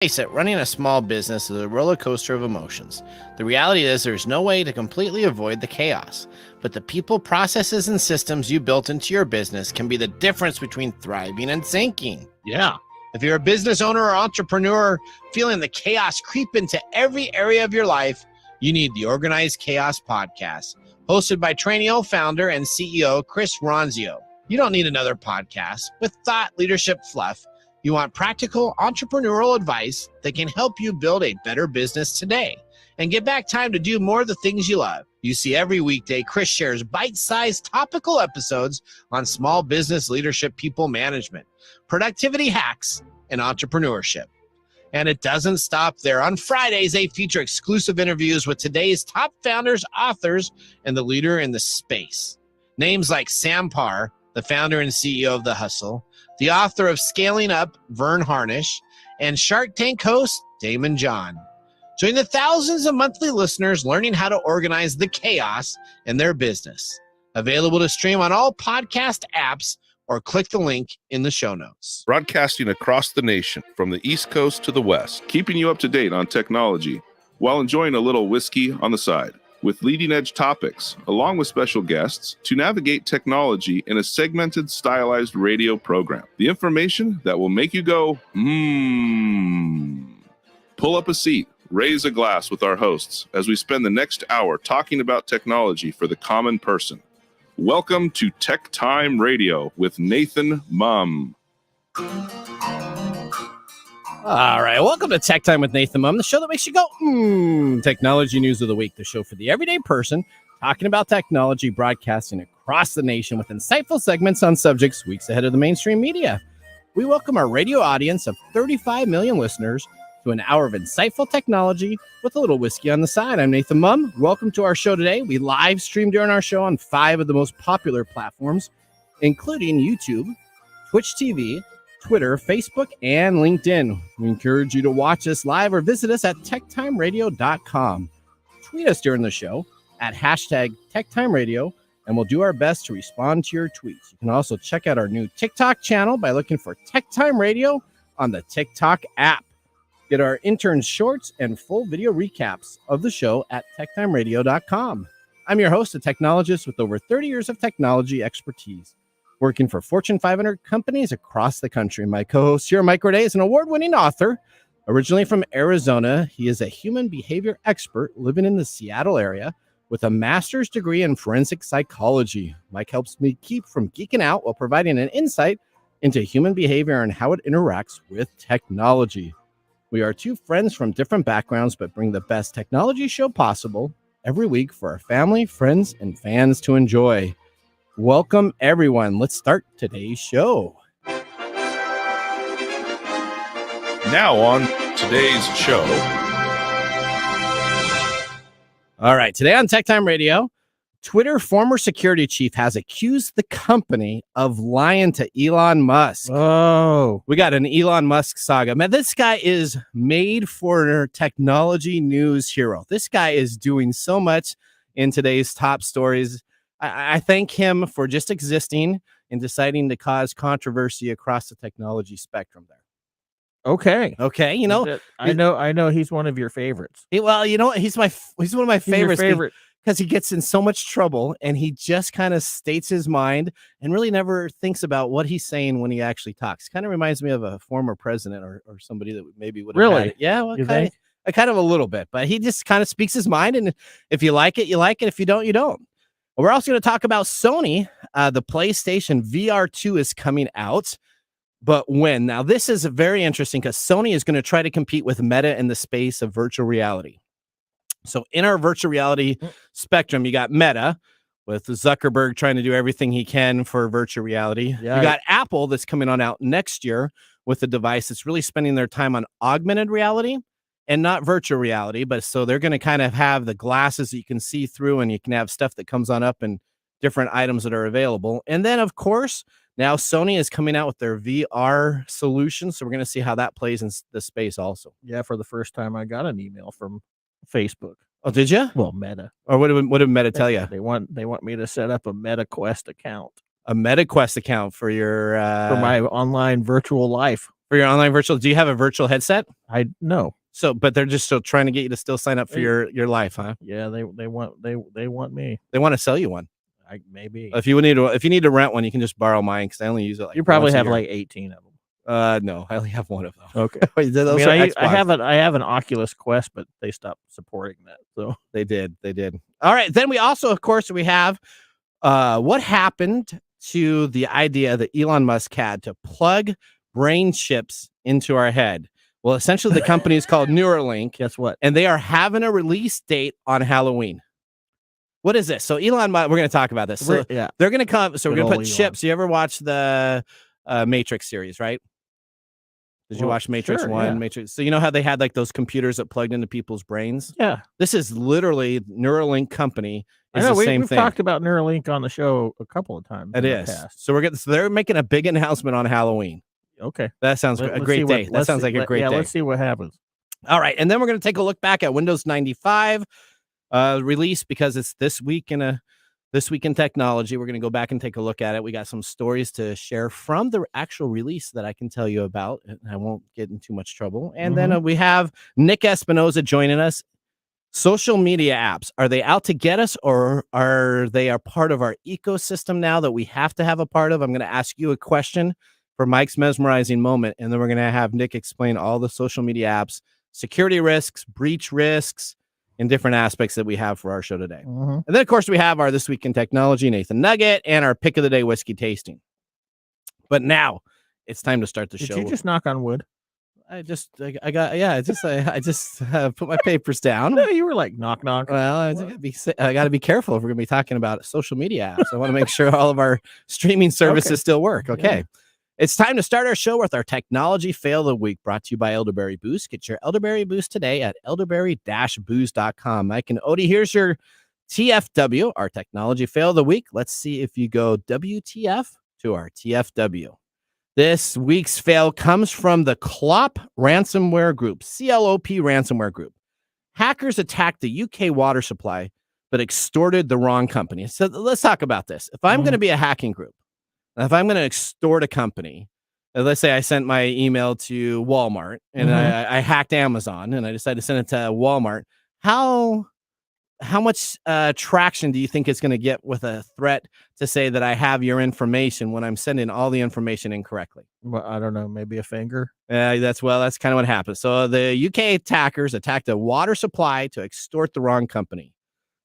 Face it, running a small business is a roller coaster of emotions. The reality is there's no way to completely avoid the chaos, but the people, processes, and systems you built into your business can be the difference between thriving and sinking. Yeah. If you're a business owner or entrepreneur feeling the chaos creep into every area of your life, you need the Organized Chaos Podcast, hosted by Trainio founder and CEO Chris Ronzio. You don't need another podcast with thought leadership fluff. You want practical entrepreneurial advice that can help you build a better business today and get back time to do more of the things you love. You see, every weekday, Chris shares bite-sized topical episodes on small business leadership, people management, productivity hacks, and entrepreneurship. And it doesn't stop there. On Fridays, they feature exclusive interviews with today's top founders, authors, and the leader in the space. Names like Sam Parr, the founder and CEO of The Hustle, the author of Scaling Up, Vern Harnish, and Shark Tank host, Damon John. Join the thousands of monthly listeners learning how to organize the chaos in their business. Available to stream on all podcast apps or click the link in the show notes. Broadcasting across the nation from the East Coast to the West, keeping you up to date on technology while enjoying a little whiskey on the side, with leading-edge topics, along with special guests, to navigate technology in a segmented, stylized radio program. The information that will make you go, Pull up a seat, raise a glass with our hosts as we spend the next hour talking about technology for the common person. Welcome to TechTime Radio with Nathan Mumm. All right, welcome to Tech Time with Nathan Mumm, the show that makes you go, Technology News of the Week, the show for the everyday person talking about technology, broadcasting across the nation with insightful segments on subjects weeks ahead of the mainstream media. We welcome our radio audience of 35 million listeners to an hour of insightful technology with a little whiskey on the side. I'm Nathan Mumm. Welcome to our show today. We live stream during our show on 5 of the most popular platforms, including YouTube, Twitch TV, Twitter, Facebook, and LinkedIn. We encourage you to watch us live or visit us at techtimeradio.com. Tweet us during the show at hashtag TechTimeRadio, and we'll do our best to respond to your tweets. You can also check out our new TikTok channel by looking for TechTime Radio on the TikTok app. Get our intern shorts and full video recaps of the show at techtimeradio.com. I'm your host, a technologist with over 30 years of technology expertise, working for Fortune 500 companies across the country. My co-host here, Mike Corday, is an award-winning author. Originally from Arizona, he is a human behavior expert living in the Seattle area with a master's degree in forensic psychology. Mike helps me keep from geeking out while providing an insight into human behavior and how it interacts with technology. We are two friends from different backgrounds, but bring the best technology show possible every week for our family, friends, and fans to enjoy. Welcome, everyone. Let's start today's show. Now on today's show. All right. Today on Tech Time Radio, Twitter former security chief has accused the company of lying to Elon Musk. Oh, we got an Elon Musk saga. Man, this guy is made for technology news hero. This guy is doing so much in today's top stories. I thank him for just existing and deciding to cause controversy across the technology spectrum there. okay. Okay, you know, I know he's one of your favorites. well, you know what? He's one of my favorites. Favorite. Because he gets in so much trouble and he just kind of states his mind and really never thinks about what he's saying when he actually talks. Kind of reminds me of a former president or somebody that maybe would have Really? had it. Yeah, well, You kind of a little bit, but he just kind of speaks his mind. And if you like it, you like it. If you don't, you don't. Well, we're also going to talk about Sony. The PlayStation VR2 is coming out, but when? Now, this is very interesting because Sony is going to try to compete with Meta in the space of virtual reality. So in our virtual reality spectrum, you got Meta with Zuckerberg trying to do everything he can for virtual reality. Yeah. You got Apple that's coming on out next year with a device that's really spending their time on augmented reality and not virtual reality. But so they're going to kind of have the glasses that you can see through and you can have stuff that comes on up and different items that are available. And then, of course, now Sony is coming out with their VR solution. So we're going to see how that plays in the space also. Yeah, for the first time, I got an email from Facebook. Oh, did you? Well, Meta. Or what did Meta tell you? They want me to set up a Meta Quest account. A Meta Quest account for your for my online virtual life. For your online virtual, do you have a virtual headset? No. So, but they're just still trying to get you to still sign up for your life, huh? Yeah, they want me. They want to sell you one. Maybe. If you need to rent one, you can just borrow mine because I only use it. Like you probably once a have year. like 18 of them. No, I only have one of them. Okay. Those I are I have an Oculus Quest, but they stopped supporting that. So They did. All right. Then we also, of course, we have what happened to the idea that Elon Musk had to plug brain chips into our head. Well, essentially, the company is called Neuralink. Guess what? And they are having a release date on Halloween. What is this? So Elon Musk, we're going to talk about this. So yeah, they're going to come. So we're going to put Elon. chips. You ever watch the Matrix series, right? Did you watch Matrix 1, yeah. Matrix? So you know how they had like those computers that plugged into people's brains? Yeah. This is literally Neuralink company. I know, same we've thing. talked about Neuralink on the show a couple of times. It is. So they're making a big announcement on Halloween. Okay. That sounds a great day. That sounds like a great day. Let's see what happens. All right. And then we're going to take a look back at Windows 95 release because it's this week in technology. We're going to go back and take a look at it. We got some stories to share from the actual release that I can tell you about, and I won't get in too much trouble. And then we have Nick Espinoza joining us. Social media apps, are they out to get us, or are they a part of our ecosystem now that we have to have a part of? I'm going to ask you a question for Mike's mesmerizing moment, and then we're going to have Nick explain all the social media apps, security risks, breach risks, and different aspects that we have for our show today. And then, of course, we have our This Week in Technology, Nathan Nugget, and our Pick of the Day whiskey tasting. But now it's time to start the show. Did you just knock on wood? I just put my papers down. No, you were like knock knock. Well, I got to be careful if we're going to be talking about social media apps. I want to make sure all of our streaming services still work. Okay. Yeah. It's time to start our show with our technology fail of the week, brought to you by Elderberry Boost. Get your Elderberry Boost today at elderberry-boost.com. Mike and Odie, here's your TFW, our technology fail of the week. Let's see if you go WTF to our TFW. This week's fail comes from the CLOP ransomware group, CLOP ransomware group. Hackers attacked the UK water supply, but extorted the wrong company. So let's talk about this. If I'm going to be a hacking group, if I'm going to extort a company, let's say I sent my email to Walmart and I hacked Amazon and I decided to send it to Walmart, how much traction do you think it's going to get with a threat to say that I have your information when I'm sending all the information incorrectly? Well, I don't know, maybe a finger. That's kind of what happened. So the UK attackers attacked a water supply to extort the wrong company.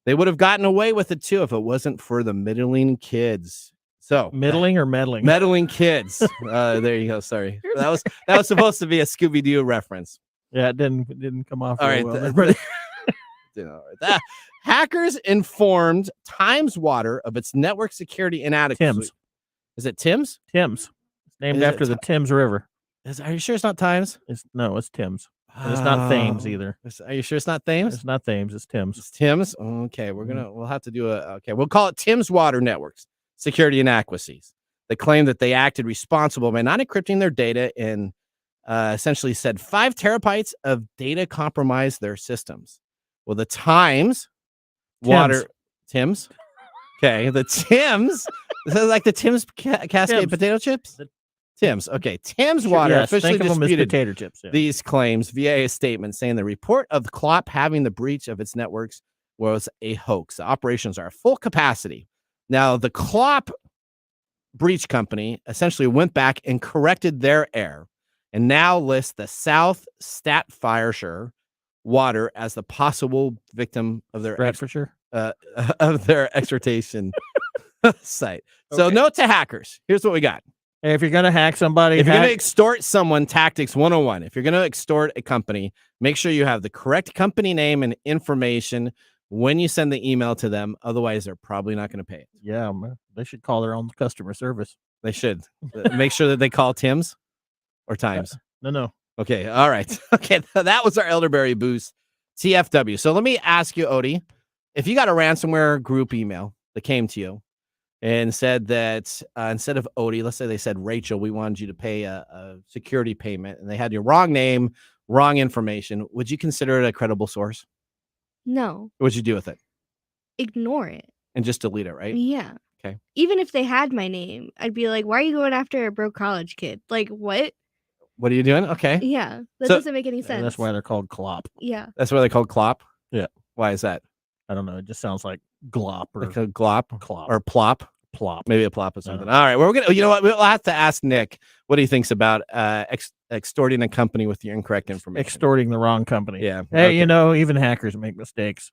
They would have gotten away with it too if it wasn't for the middling kids. So middling or meddling? Meddling kids. There you go. Sorry, that was supposed to be a Scooby-Doo reference. Yeah, it didn't come off. All right. Well. Hackers informed Thames Water of its network security inadequacy. Thames. Is it Thames? Thames. It's named after the Thames River. Are you sure it's not Thames? It's Thames. And it's not Thames either. Are you sure it's not Thames? It's not Thames. It's Thames. It's Thames. Okay, we'll have to do we'll call it Thames Water Networks security inadequacies. They claim that they acted responsible by not encrypting their data and essentially said 5 terabytes of data compromised their systems. Well, the Thames Water Tim's. Okay, the Tim's. Is that like the Tim's Cascade potato chips? Tim's. Okay, Tim's Water officially disputed potato chips, these claims via a statement saying the report of the CLOP having the breach of its networks was a hoax. The operations are full capacity. Now, the CLOP breach company essentially went back and corrected their error and now lists the South Staffordshire Water as the possible victim of their exhortation site. Okay. So note to hackers. Here's what we got. Hey, if you're going to hack somebody, if you're going to extort someone, tactics 101. If you're going to extort a company, make sure you have the correct company name and information when you send the email to them. Otherwise, they're probably not going to pay it. Yeah, they should call their own customer service. They should. Make sure that they call Tim's or Times. No. Okay. All right. Okay. That was our Elderberry Boost TFW. So let me ask you, Odie, if you got a ransomware group email that came to you and said that instead of Odie, let's say they said, Rachel, we wanted you to pay a security payment, and they had your wrong name, wrong information, would you consider it a credible source? No. What would you do with it? Ignore it. And just delete it, right? Yeah. Okay. Even if they had my name, I'd be like, why are you going after a broke college kid? Like, what? What are you doing? Okay. Yeah, that So- doesn't make any sense. And that's why they're called Clop. Yeah. That's what they call clop? Yeah. Why is that? I don't know. It just sounds like glop or Like a glop clop or plop? plop. Maybe a plop or something. know. All right. Well, we're gonna. You know what? We'll have to ask Nick what he thinks about extorting a company with your incorrect information. Extorting the wrong company. Yeah. Hey, okay. you know, even hackers make mistakes.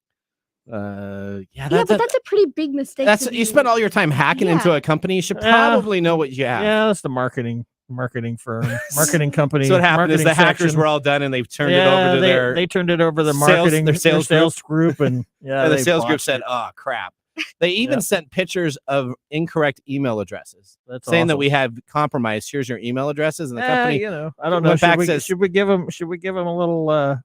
Yeah, Yeah, but that's a pretty big mistake. that's to you be- spend all your time hacking into Yeah. a company. You should Yeah. probably know what you have. Yeah, that's the marketing firm, marketing company. So what happened is marketing the hackers section. were all done and they've turned it over to their They turned it over to the sales- marketing, their sales group, and yeah, and the they sales group botched said, it. "Oh crap." They even Yep. sent pictures of incorrect email addresses, That's saying that awesome. we had compromised. Here's your email addresses, and the Eh, company. you know, I don't know. went back, says- Should we give them a little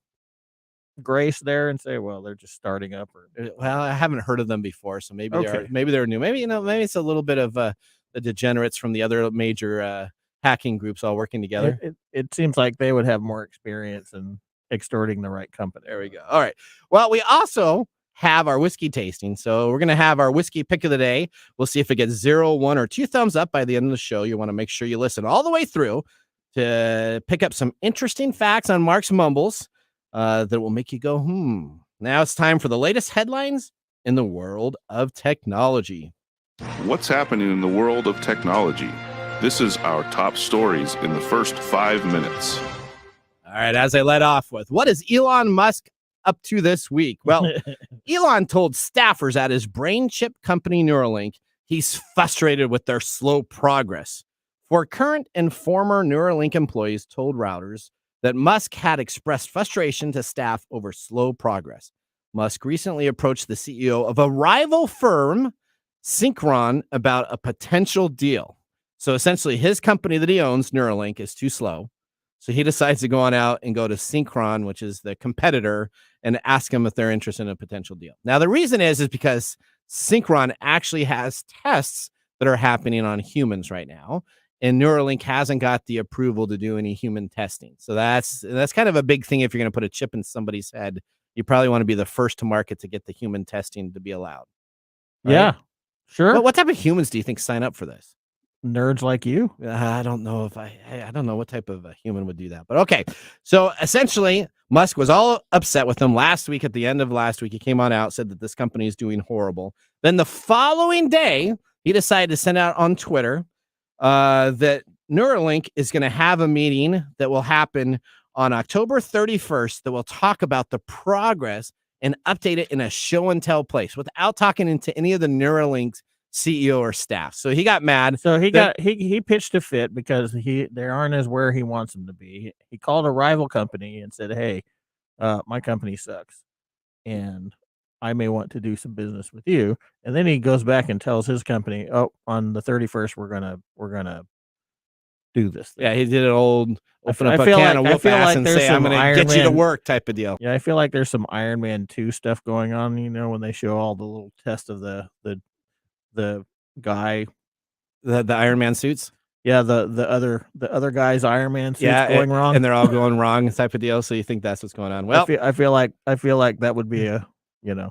grace there and say, well, they're just starting up? Or Well, I haven't heard of them before, so maybe Okay. maybe they're new. Maybe maybe it's a little bit of the degenerates from the other major hacking groups all working together. it seems like they would have more experience in extorting the right company. There we go. All right. Well, we also have our whiskey tasting. So we're going to have our whiskey pick of the day. We'll see if it gets 0, 1, or 2 thumbs up by the end of the show. You want to make sure you listen all the way through to pick up some interesting facts on Mark's Mumbles that will make you go, Now it's time for the latest headlines in the world of technology. What's happening in the world of technology? This is our top stories in the first 5 minutes. All right. As I led off with, what is Elon Musk up to this week? Well, Elon told staffers at his brain chip company Neuralink he's frustrated with their slow progress. For current and former Neuralink employees told Reuters that Musk had expressed frustration to staff over slow progress. Musk recently approached the CEO of a rival firm, Synchron, about a potential deal. So essentially, his company that he owns, Neuralink, is too slow. So he decides to go on out and go to Synchron, which is the competitor, and ask them if they're interested in a potential deal. Now, the reason is because Synchron actually has tests that are happening on humans right now, and Neuralink hasn't got the approval to do any human testing. So that's kind of a big thing. If you're going to put a chip in somebody's head, you probably want to be the first to market to get the human testing to be allowed. Right? Yeah, sure. What type of humans do you think sign up for this? Nerds like you. I don't know if I don't know what type of a human would do that, but okay. So essentially, Musk was all upset with them last week. At the end of last week, he came on out, said that this company is doing horrible. Then the following day, he decided to send out on Twitter that Neuralink is going to have a meeting that will happen on October 31st that will talk about the progress and update it in a show and tell place without talking into any of the Neuralink's CEO or staff. So he got mad. So he pitched a fit because they aren't as where he wants them to be. He called a rival company and said, "Hey, my company sucks, and I may want to do some business with you." And then he goes back and tells his company, "Oh, on the 31st, we're gonna do this thing." Yeah, he did an old open I up a feel can like- of I whoop feel ass like and there's say, "I'm some going to Iron get you to Man- work" type of deal. Yeah, I feel like there's some Iron Man 2 stuff going on, you know, when they show all the little test of the guy. The Iron Man suits. Yeah, the other guy's Iron Man suits going wrong. and they're all going wrong type of deal. So you think that's what's going on? Well, I feel like that would be a, you know.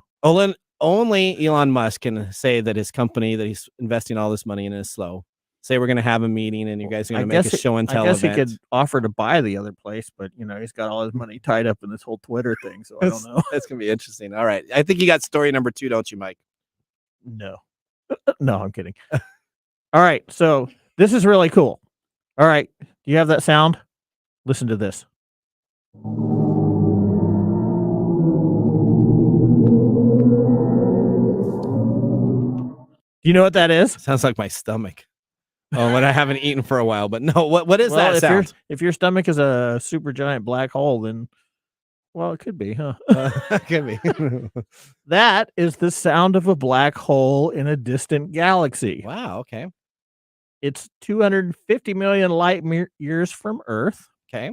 only Elon Musk can say that his company that he's investing all this money in is slow. Say we're going to have a meeting and you guys are going to make a show and tell I guess event. he could offer to buy the other place, but you know, he's got all his money tied up in this whole Twitter thing, so I don't know. That's going to be interesting. All right. I think you got story number 2, don't you, Mike? No. No, I'm kidding. All right, so this is really cool. All right, do you have that sound? Listen to this. Do you know what that is? Sounds like my stomach. Oh, when I haven't eaten for a while, but no, what is that sound? If your stomach is a super giant black hole, then, well, it could be, huh? Could be. That is the sound of a black hole in a distant galaxy. Wow. Okay. It's 250 million light years from Earth. Okay.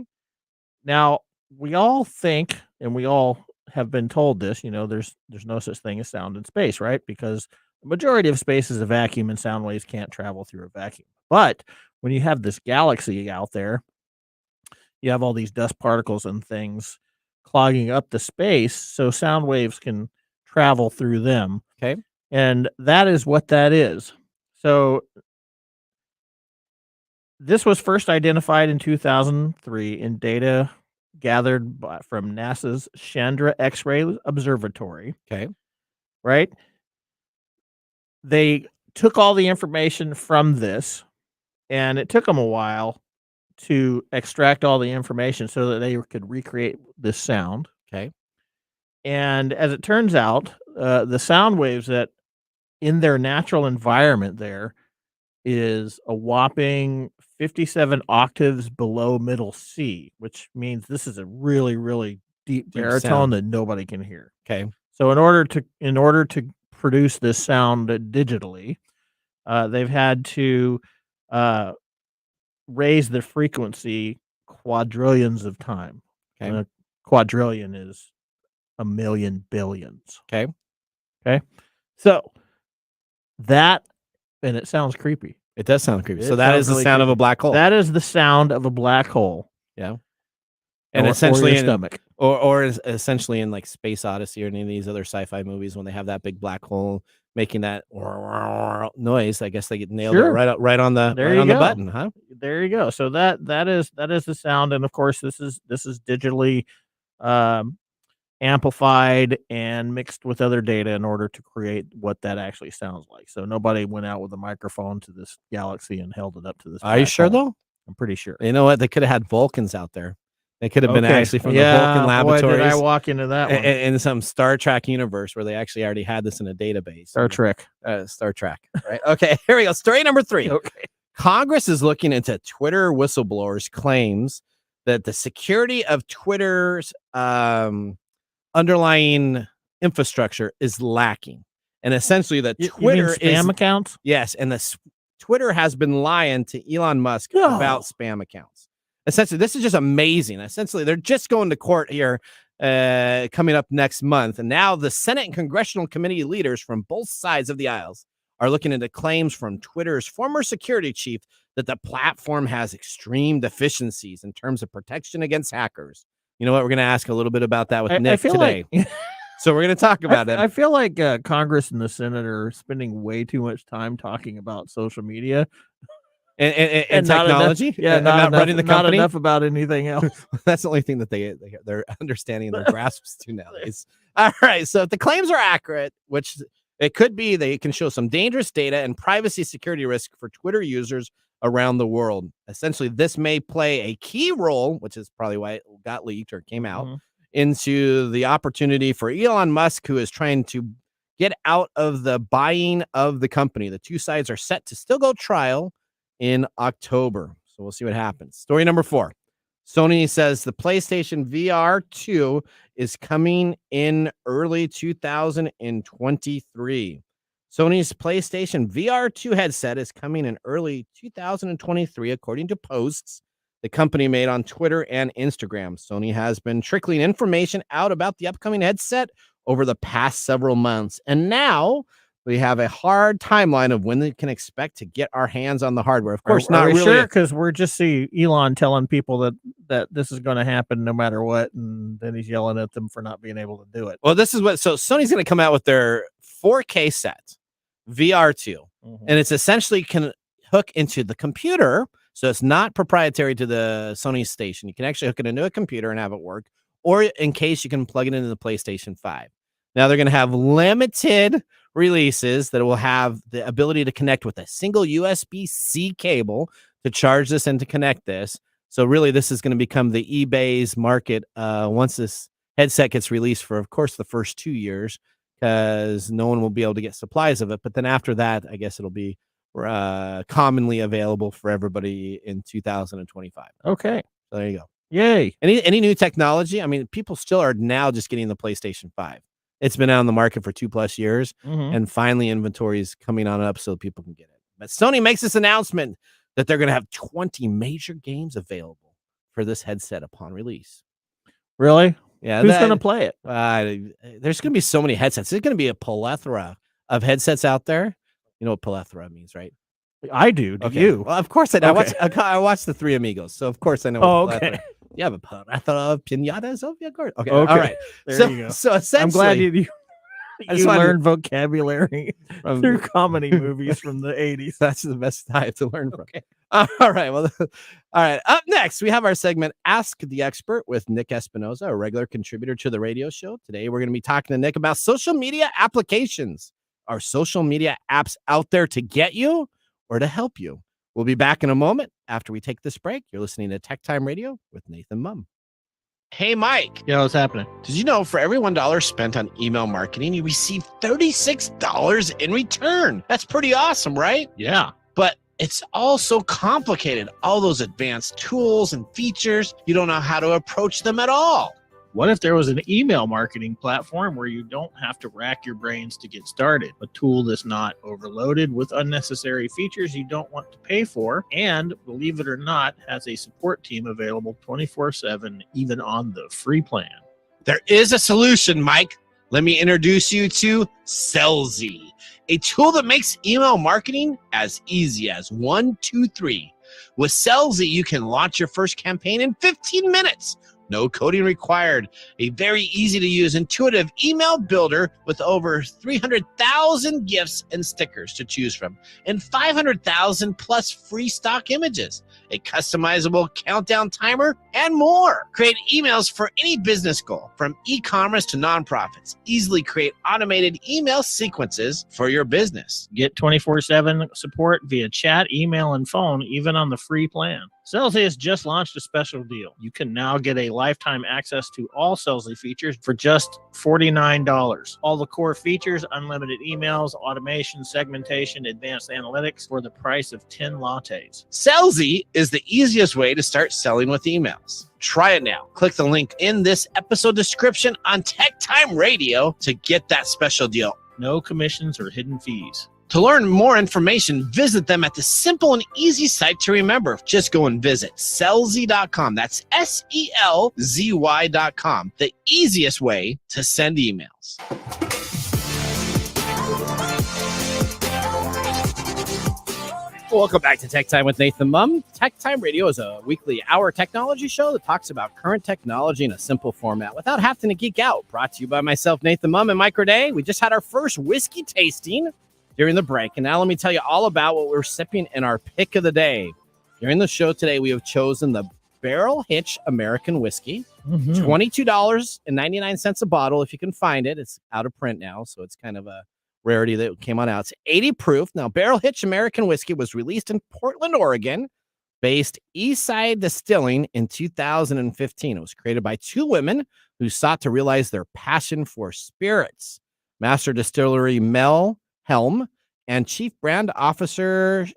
Now, we all think, and we all have been told this, you know, there's no such thing as sound in space, right? Because the majority of space is a vacuum and sound waves can't travel through a vacuum. But when you have this galaxy out there, you have all these dust particles and things clogging up the space so sound waves can travel through them. Okay. And that is what that is. So This was first identified in 2003 in data gathered from NASA's Chandra X-ray Observatory. Okay. Right? They took all the information from this, and it took them a while to extract all the information so that they could recreate this sound. Okay. And as it turns out, the sound waves that in their natural environment there is a whopping 57 octaves below middle C, which means this is a really, really deep baritone sound that nobody can hear. Okay. So in order to produce this sound digitally, they've had to raise the frequency quadrillions of time. Okay. A quadrillion is a million billions. Okay. So that, and it sounds creepy. It does sound creepy. It So that sounds is the really sound of a creepy. black hole. That is the sound of a black hole. Yeah. And Or essentially your in, stomach. or is essentially in like Space Odyssey or any of these other sci-fi movies when they have that big black hole making that noise, I guess they get nailed it Sure. right on the There right you on the go. button, huh? There you go. So that is the sound, and of course this is digitally amplified and mixed with other data in order to create what that actually sounds like. So nobody went out with a microphone to this galaxy and held it up to this. Are you black sure hole. though? I'm pretty sure. You know what? They could have had Vulcans out there. They could have been Okay. actually from Yeah, the Vulcan boy, laboratories. did I walk into that one. in some Star Trek universe where they actually already had this in a database. Star Trek. Star Trek, right? Okay, here we go. Story number 3. Okay. Congress is looking into Twitter whistleblowers' claims that the security of Twitter's underlying infrastructure is lacking, and essentially that Twitter you mean spam is accounts. yes, and Twitter has been lying to Elon Musk No. about spam accounts. Essentially, this is just amazing. Essentially, they're just going to court here coming up next month, and now the Senate and congressional committee leaders from both sides of the aisles are looking into claims from Twitter's former security chief that the platform has extreme deficiencies in terms of protection against hackers. You know what? We're going to ask a little bit about that with Nick today. Like, so we're going to talk about it. I feel like Congress and the Senate are spending way too much time talking about social media and not technology. Enough, yeah, and not not enough, running the not company. enough about anything else. That's the only thing that they're understanding their grasps to nowadays. All right. So if the claims are accurate, which it could be, they can show some dangerous data and privacy security risk for Twitter users around the world. Essentially, this may play a key role, which is probably why it got leaked or came out, into the opportunity for Elon Musk, who is trying to get out of the buying of the company. The two sides are set to still go trial in October. So we'll see what happens. Story number 4. Sony says the PlayStation VR 2 is coming in early 2023. Sony's PlayStation VR 2 headset is coming in early 2023, according to posts the company made on Twitter and Instagram. Sony has been trickling information out about the upcoming headset over the past several months, and now we have a hard timeline of when they can expect to get our hands on the hardware. Of course, not are we really. sure, because we're just see Elon telling people that this is going to happen no matter what, and then he's yelling at them for not being able to do it. Well, this is what. So Sony's going to come out with their 4K set, VR2, and it's essentially can hook into the computer. So it's not proprietary to the Sony station. You can actually hook it into a computer and have it work, or in case you can plug it into the PlayStation 5. Now they're going to have limited releases that will have the ability to connect with a single USB-C cable to charge this and to connect this. So really, this is going to become the eBay's market once this headset gets released for, of course, the first 2 years, because no one will be able to get supplies of it. But then after that, I guess it'll be commonly available for everybody in 2025. Okay. So there you go. Yay. Any new technology? I mean, people still are now just getting the PlayStation 5. It's been out on the market for 2+ years, and finally inventory is coming on up so people can get it. But Sony makes this announcement that they're going to have 20 major games available for this headset upon release. Really? Yeah. Who's going to play it? There's going to be so many headsets. There's going to be a plethora of headsets out there. You know what plethora means, right? I do. Do you? Well, of course I do. Okay. I watched the Three Amigos, so of course I know. Oh, what okay. plethora. You have a plethora of pinatas of your garden. Okay. Okay. All right. There you go. So essentially, I'm glad you I just wanted to- learned vocabulary through comedy movies from the 80s. That's the best type to learn from. Okay. All right. Well, all right. Up next, we have our segment Ask the Expert with Nick Espinoza, a regular contributor to the radio show. Today, we're going to be talking to Nick about social media applications. Are social media apps out there to get you or to help you? We'll be back in a moment after we take this break. You're listening to Tech Time Radio with Nathan Mumm. Hey, Mike. Yeah, what's happening? Did you know for every $1 spent on email marketing, you receive $36 in return? That's pretty awesome, right? Yeah. But it's all so complicated. All those advanced tools and features, you don't know how to approach them at all. What if there was an email marketing platform where you don't have to rack your brains to get started? A tool that's not overloaded with unnecessary features you don't want to pay for, and believe it or not, has a support team available 24/7, even on the free plan. There is a solution, Mike. Let me introduce you to Sellzy, a tool that makes email marketing as easy as 1, 2, 3. With Sellzy, you can launch your first campaign in 15 minutes. No coding required. A very easy to use, intuitive email builder with over 300,000 gifts and stickers to choose from, and 500,000 plus free stock images, a customizable countdown timer, and more. Create emails for any business goal, from e-commerce to nonprofits. Easily create automated email sequences for your business. Get 24/7 support via chat, email, and phone, even on the free plan. Sellzy has just launched a special deal. You can now get a lifetime access to all Sellzy features for just $49. All the core features, unlimited emails, automation, segmentation, advanced analytics for the price of 10 lattes. Sellzy is the easiest way to start selling with emails. Try it now. Click the link in this episode description on Tech Time Radio to get that special deal. No commissions or hidden fees. To learn more information, visit them at the simple and easy site to remember. Just go and visit Sellzy.com. That's SELZY.com. The easiest way to send emails. Welcome back to Tech Time with Nathan Mumm. Tech Time Radio is a weekly hour technology show that talks about current technology in a simple format without having to geek out. Brought to you by myself, Nathan Mumm, and Mike Day. We just had our first whiskey tasting during the break, and now let me tell you all about what we're sipping in our pick of the day. During the show today, we have chosen the Barrel Hitch American Whiskey, $22.99 a bottle if you can find it. It's out of print now, so it's kind of a rarity that came on out. It's 80 proof. Now, Barrel Hitch American Whiskey was released in Portland, Oregon, based Eastside Distilling in 2015. It was created by two women who sought to realize their passion for spirits. Master Distillery Mel Helm and Chief Brand Officer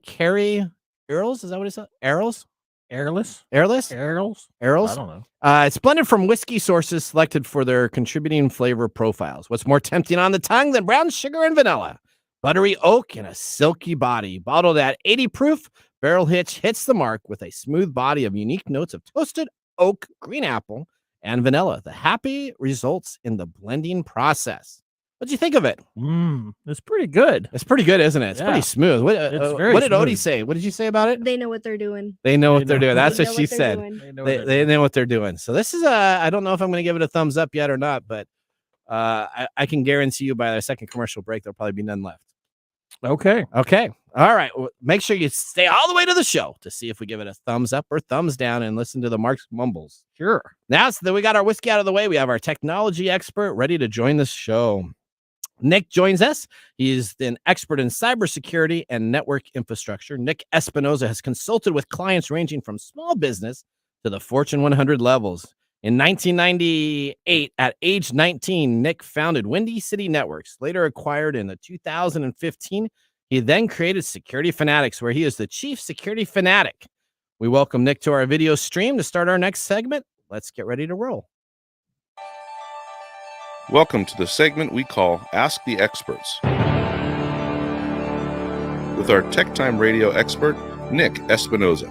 Carrie Earls. Is that what it said? Earls? Airless? Airless? Airless? Earls? I don't know. It's blended from whiskey sources selected for their contributing flavor profiles. What's more tempting on the tongue than brown sugar and vanilla? Buttery oak and a silky body. Bottled at 80 proof, Barrel Hitch hits the mark with a smooth body of unique notes of toasted oak, green apple, and vanilla. The happy results in the blending process. What'd you think of it? It's pretty good. It's pretty good, isn't it? It's pretty smooth. What did Odie smooth. say? What did you say about it? They know what they're doing. They know what they're doing. know. That's They what know she what they're said. doing. They know what they're doing. So this is I don't know if I'm going to give it a thumbs up yet or not, but I can guarantee you by the second commercial break, there'll probably be none left. Okay. Okay. All right. Well, make sure you stay all the way to the show to see if we give it a thumbs up or thumbs down and listen to the Mark's mumbles. Sure. Now that we got our whiskey out of the way, we have our technology expert ready to join the show. Nick joins us. He is an expert in cybersecurity and network infrastructure. Nick Espinoza has consulted with clients ranging from small business to the Fortune 100 levels. In 1998, at age 19, Nick founded Windy City Networks, later acquired in 2015. He then created Security Fanatics, where he is the chief security fanatic. We welcome Nick to our video stream to start our next segment. Let's get ready to roll. Welcome to the segment we call Ask the Experts with our Tech Time Radio expert, Nick Espinoza.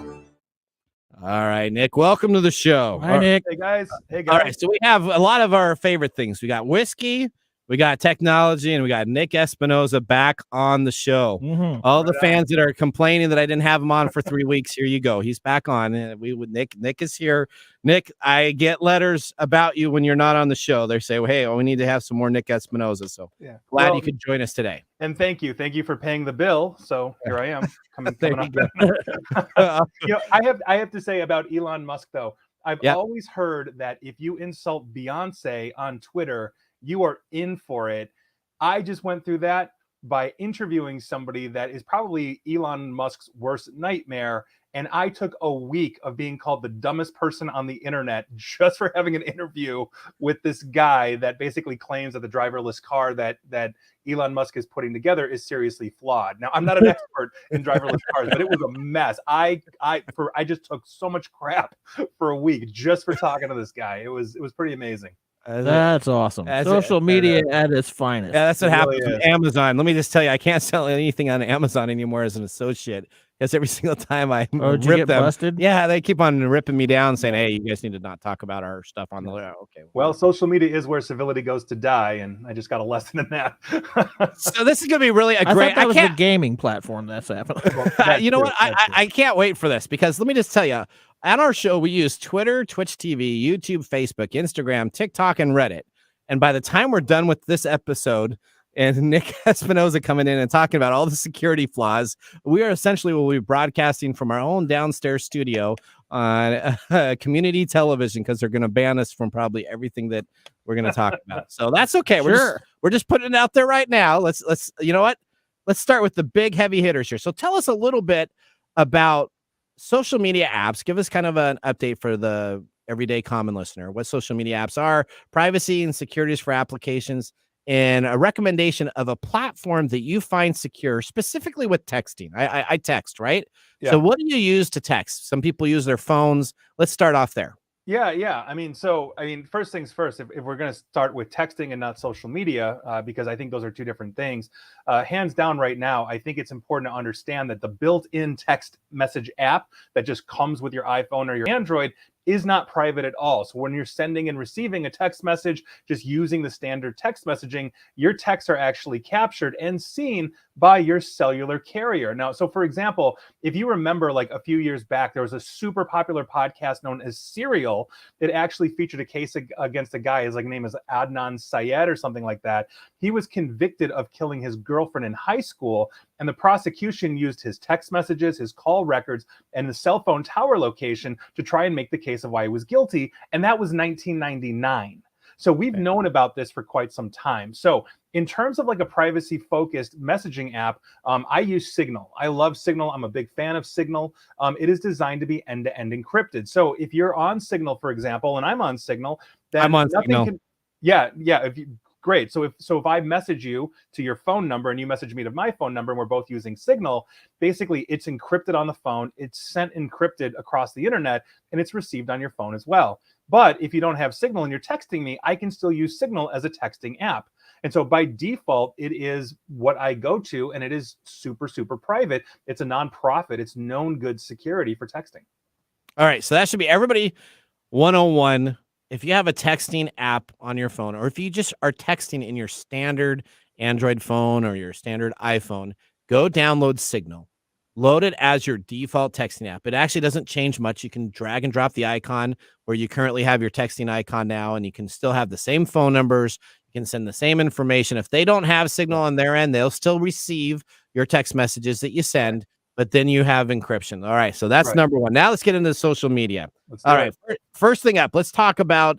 All right, Nick, welcome to the show. Hi, Nick. Hey guys. All right, so we have a lot of our favorite things. We got whiskey, We got technology, and we got Nick Espinoza back on the show. Mhm. All the fans that are complaining that I didn't have him on for 3 weeks, here you go. He's back on. And Nick is here. Nick, I get letters about you when you're not on the show. They say, well, hey, we need to have some more Nick Espinoza. So glad you could join us today. And thank you for paying the bill. So here I am coming up. I have to say about Elon Musk though. I've always heard that if you insult Beyonce on Twitter, you are in for it. I just went through that by interviewing somebody that is probably Elon Musk's worst nightmare. And I took a week of being called the dumbest person on the internet just for having an interview with this guy that basically claims that the driverless car that Elon Musk is putting together is seriously flawed. Now, I'm not an expert in driverless cars, but it was a mess. I just took so much crap for a week just for talking to this guy. It was pretty amazing. That's awesome. Social media at its finest. Yeah, that's what happens with Amazon. Let me just tell you, I can't sell anything on Amazon anymore as an associate because every single time I did you get busted? Yeah, they keep on ripping me down, saying, "Hey, you guys need to not talk about our stuff on the." Okay. Well, social media is where civility goes to die, and I just got a lesson in that. So this is gonna be really a great. That was the gaming platform that's happening. You know what? I can't wait for this because let me just tell you. On our show, we use Twitter, Twitch TV, YouTube, Facebook, Instagram, TikTok, and Reddit. And by the time we're done with this episode and Nick Espinoza coming in and talking about all the security flaws, we are essentially will be broadcasting from our own downstairs studio on community television because they're going to ban us from probably everything that we're going to talk about. So that's okay. Sure. We're just putting it out there right now. Let's you know what? Let's start with the big heavy hitters here. So tell us a little bit about social media apps. Give us kind of an update for the everyday common listener. What social media apps are, privacy and securities for applications, and a recommendation of a platform that you find secure, specifically with texting. I text, right? Yeah. So what do you use to text? Some people use their phones. Let's start off there. Yeah. I mean, first things first, if we're going to start with texting and not social media, because I think those are two different things, hands down right now, I think it's important to understand that the built-in text message app that just comes with your iPhone or your Android is not private at all. So when you're sending and receiving a text message, just using the standard text messaging, your texts are actually captured and seen by your cellular carrier. Now, so for example, if you remember like a few years back, there was a super popular podcast known as Serial that actually featured a case against a guy, his name is Adnan Syed or something like that. He was convicted of killing his girlfriend in high school, and the prosecution used his text messages, his call records, and the cell phone tower location to try and make the case of why he was guilty. And that was 1999. So we've known about this for quite some time. So in terms of like a privacy focused messaging app, I use Signal. I love Signal. I'm a big fan of Signal. It is designed to be end-to-end encrypted. So if you're on Signal, for example, and I'm on Signal, then I'm on Signal. Great. So if I message you to your phone number and you message me to my phone number and we're both using Signal, basically it's encrypted on the phone, it's sent encrypted across the internet, and it's received on your phone as well. But if you don't have Signal and you're texting me, I can still use Signal as a texting app. And so by default, it is what I go to, and it is super, super private. It's a nonprofit. It's known good security for texting. All right. So that should be everybody 101. If you have a texting app on your phone, or if you just are texting in your standard Android phone or your standard iPhone, go download Signal. Load it as your default texting app. It actually doesn't change much. You can drag and drop the icon where you currently have your texting icon now, and you can still have the same phone numbers. You can send the same information. If they don't have Signal on their end, they'll still receive your text messages that you send, but then you have encryption. All right, so that's number one. Now let's get into social media. All right, first thing up, let's talk about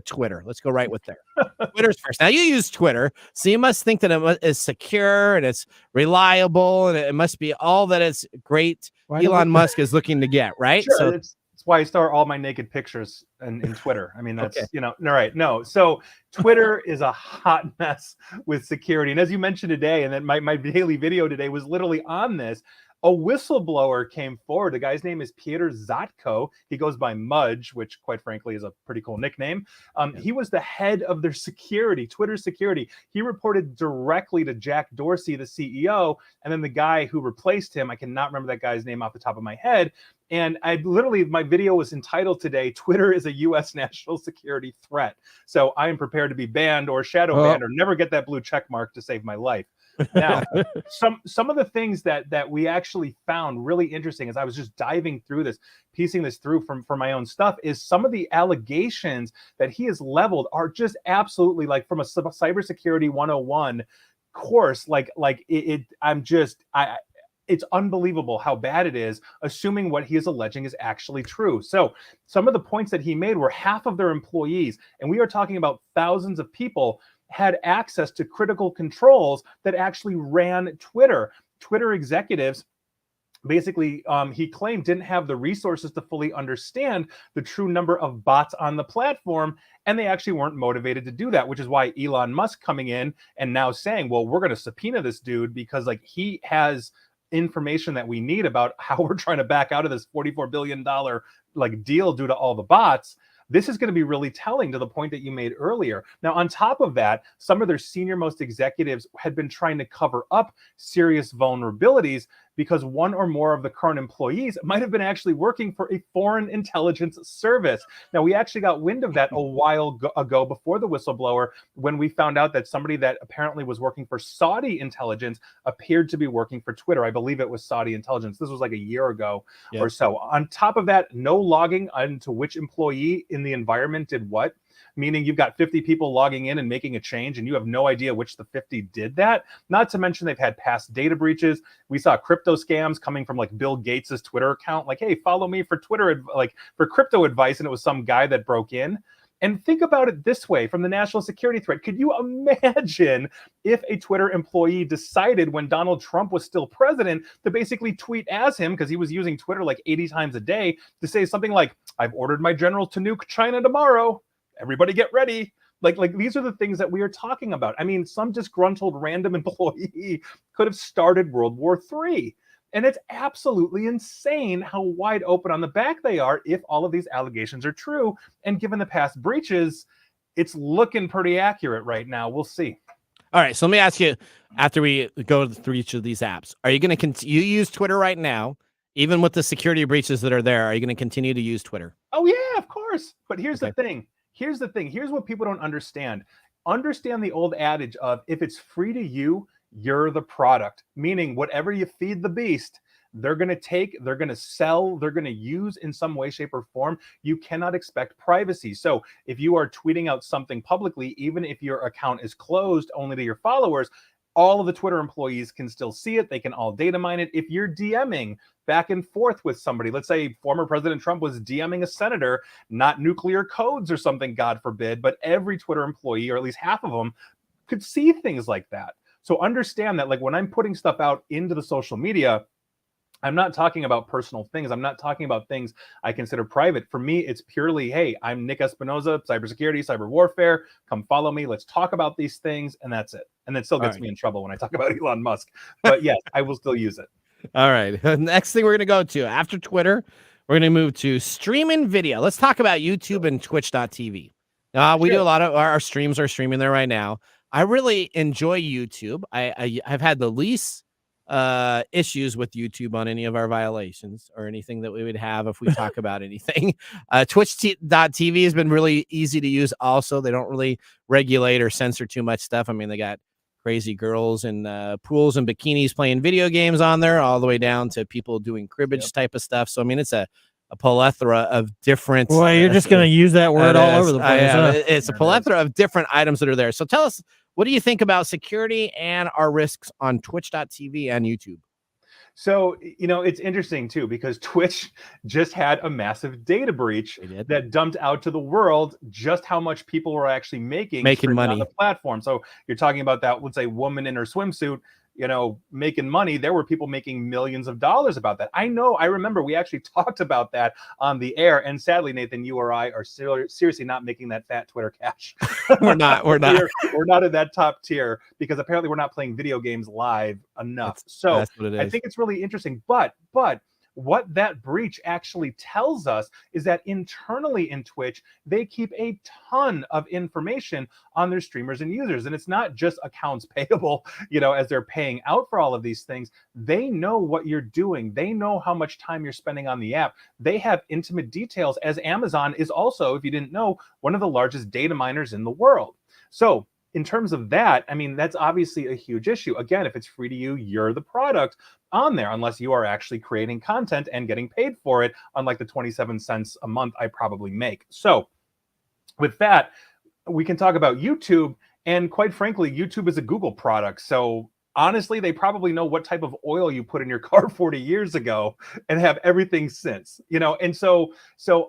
Twitter. Let's go right with there. Twitter's first. Now you use Twitter, so you must think that it is secure and it's reliable and it must be all that it's great. Elon Musk is looking to get, right? Sure, so that's why I store all my naked pictures in Twitter. I mean, that's, all right. No, so Twitter is a hot mess with security. And as you mentioned today, and then my daily video today was literally on this, a whistleblower came forward. The guy's name is Peter Zatko. He goes by Mudge, which quite frankly is a pretty cool nickname. He was the head of their security, Twitter security. He reported directly to Jack Dorsey, the CEO, and then the guy who replaced him, I cannot remember that guy's name off the top of my head. And my video was entitled today, Twitter is a U.S. national security threat. So I am prepared to be banned or shadow banned or never get that blue check mark to save my life. Now, some of the things that we actually found really interesting as I was just diving through this, piecing this through from my own stuff, is some of the allegations that he has leveled are just absolutely like from a cybersecurity 101 course. It's unbelievable how bad it is, assuming what he is alleging is actually true. So some of the points that he made were half of their employees, and we are talking about thousands of people, had access to critical controls that actually ran Twitter. Twitter executives basically, he claimed, didn't have the resources to fully understand the true number of bots on the platform, and they actually weren't motivated to do that, which is why Elon Musk coming in and now saying, well, we're going to subpoena this dude because like he has information that we need about how we're trying to back out of this $44 billion like deal due to all the bots. This is going to be really telling to the point that you made earlier. Now, on top of that, some of their senior most executives had been trying to cover up serious vulnerabilities because one or more of the current employees might have been actually working for a foreign intelligence service. Now, we actually got wind of that a while ago before the whistleblower, when we found out that somebody that apparently was working for Saudi intelligence appeared to be working for Twitter. I believe it was Saudi intelligence. This was like a year ago or so. On top of that, no logging into which employee in the environment did what. Meaning you've got 50 people logging in and making a change and you have no idea which the 50 did that. Not to mention they've had past data breaches. We saw crypto scams coming from like Bill Gates's Twitter account. Like, hey, follow me for Twitter, like for crypto advice. And it was some guy that broke in. And think about it this way, from the national security threat. Could you imagine if a Twitter employee decided when Donald Trump was still president to basically tweet as him, because he was using Twitter like 80 times a day, to say something like, I've ordered my general to nuke China tomorrow. Everybody get ready. Like these are the things that we are talking about. I mean, some disgruntled random employee could have started World War III. And it's absolutely insane how wide open on the back they are if all of these allegations are true. And given the past breaches, it's looking pretty accurate right now. We'll see. All right. So let me ask you, after we go through each of these apps, are you going to you use Twitter right now, even with the security breaches that are there? Are you going to continue to use Twitter? Oh, yeah, of course. But here's the thing. Here's the thing. Here's what people don't understand. Understand the old adage of if it's free to you, you're the product. Meaning whatever you feed the beast, they're going to take, they're going to sell, they're going to use in some way, shape, or form. You cannot expect privacy. So if you are tweeting out something publicly, even if your account is closed only to your followers, all of the Twitter employees can still see it. They can all data mine it. If you're DMing back and forth with somebody, let's say former President Trump was DMing a senator, not nuclear codes or something, God forbid, but every Twitter employee, or at least half of them, could see things like that. So understand that, like, when I'm putting stuff out into the social media, I'm not talking about personal things. I'm not talking about things I consider private. For me, it's purely, hey, I'm Nick Espinoza, cybersecurity, cyber warfare. Come follow me. Let's talk about these things. And that's it. And that still gets me in trouble when I talk about Elon Musk. But yes, I will still use it. All right. Next thing we're going to go to after Twitter, we're going to move to streaming video. Let's talk about YouTube and Twitch.tv. We do a lot of our streams are streaming there right now. I really enjoy YouTube. I've had the least issues with YouTube on any of our violations or anything that we would have if we talk about anything. Twitch.tv has been really easy to use. Also, they don't really regulate or censor too much stuff. I mean, they got crazy girls in pools and bikinis playing video games on there, all the way down to people doing cribbage type of stuff. So, I mean, it's a plethora of different. Boy, you're just going to use that word all over the place. Huh? It's a plethora of different items that are there. So tell us, what do you think about security and our risks on Twitch.tv and YouTube? So, you know, it's interesting, too, because Twitch just had a massive data breach that dumped out to the world just how much people were actually making money on the platform. So you're talking about that, let's say, woman in her swimsuit, you know, making money. There were people making millions of dollars about that. I remember we actually talked about that on the air. And sadly, Nathan, you or I are seriously not making that fat Twitter cash. We're not. We're not in that top tier because apparently we're not playing video games live enough. So I think it's really interesting. But what that breach actually tells us is that internally in Twitch, they keep a ton of information on their streamers and users. And it's not just accounts payable, as they're paying out for all of these things. They know what you're doing. They know how much time you're spending on the app. They have intimate details, as Amazon is also, if you didn't know, one of the largest data miners in the world. So in terms of that, I mean, that's obviously a huge issue. Again, if it's free to you, you're the product on there, unless you are actually creating content and getting paid for it, unlike the 27 cents a month I probably make. So with that, we can talk about YouTube. And quite frankly, YouTube is a Google product. So honestly, they probably know what type of oil you put in your car 40 years ago and have everything since, and so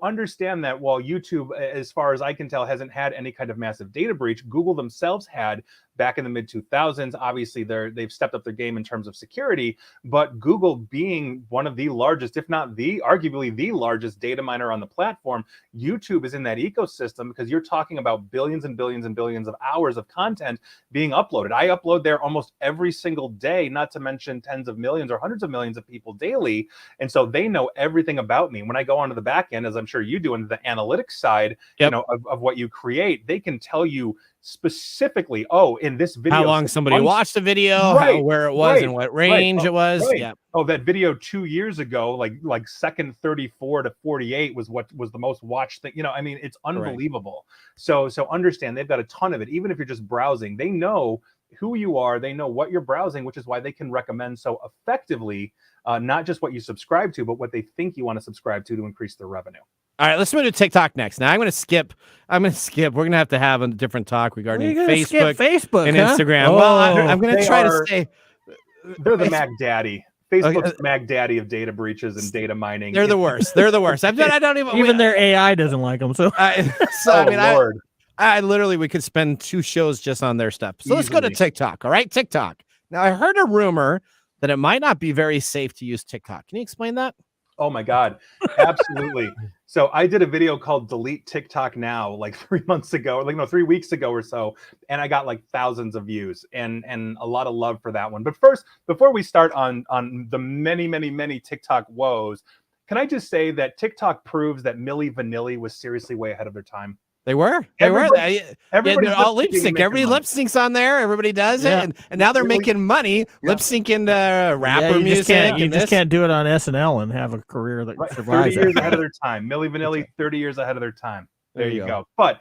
understand that while YouTube, as far as I can tell, hasn't had any kind of massive data breach, Google themselves had back in the mid 2000s. Obviously, they've stepped up their game in terms of security, but Google being one of the largest, if not arguably the largest data miner on the platform, YouTube is in that ecosystem because you're talking about billions and billions and billions of hours of content being uploaded. I upload there almost every single day, not to mention tens of millions or hundreds of millions of people daily. And so they know everything about me. When I go onto the back end, as I'm sure you do, into the analytics side, of what you create, they can tell you specifically, in this video, how long somebody watched the video, where it was, and what range it was. Yeah. Oh, that video 2 years ago, like second 34 to 48 was what was the most watched thing. I mean, it's unbelievable. So understand they've got a ton of it. Even if you're just browsing, they know who you are, they know what you're browsing, which is why they can recommend so effectively, not just what you subscribe to, but what they think you want to subscribe to increase their revenue. All right, let's move to TikTok next. Now I'm going to skip. We're going to have a different talk regarding Facebook and Instagram. Oh, well, I'm going to try to say they're the Mac Daddy. Facebook's Mac Daddy of data breaches and data mining. They're the worst. They're the worst. I don't even their AI doesn't like them. So, Lord. I literally, we could spend 2 shows just on their stuff. So let's go to TikTok. All right, TikTok. Now I heard a rumor that it might not be very safe to use TikTok. Can you explain that? Oh my God, absolutely. So I did a video called Delete TikTok Now, like 3 months ago, 3 weeks ago or so. And I got like thousands of views and a lot of love for that one. But first, before we start on the many, many, many TikTok woes, can I just say that TikTok proves that Milli Vanilli was seriously way ahead of their time. They were. Everybody all lip sync. Everybody lip syncs on there. Everybody does it, and now they're making money lip syncing rapper music. You just can't do it on SNL and have a career that survives. 30 years ahead of their time. Milli Vanilli, 30 years ahead of their time. There you go. But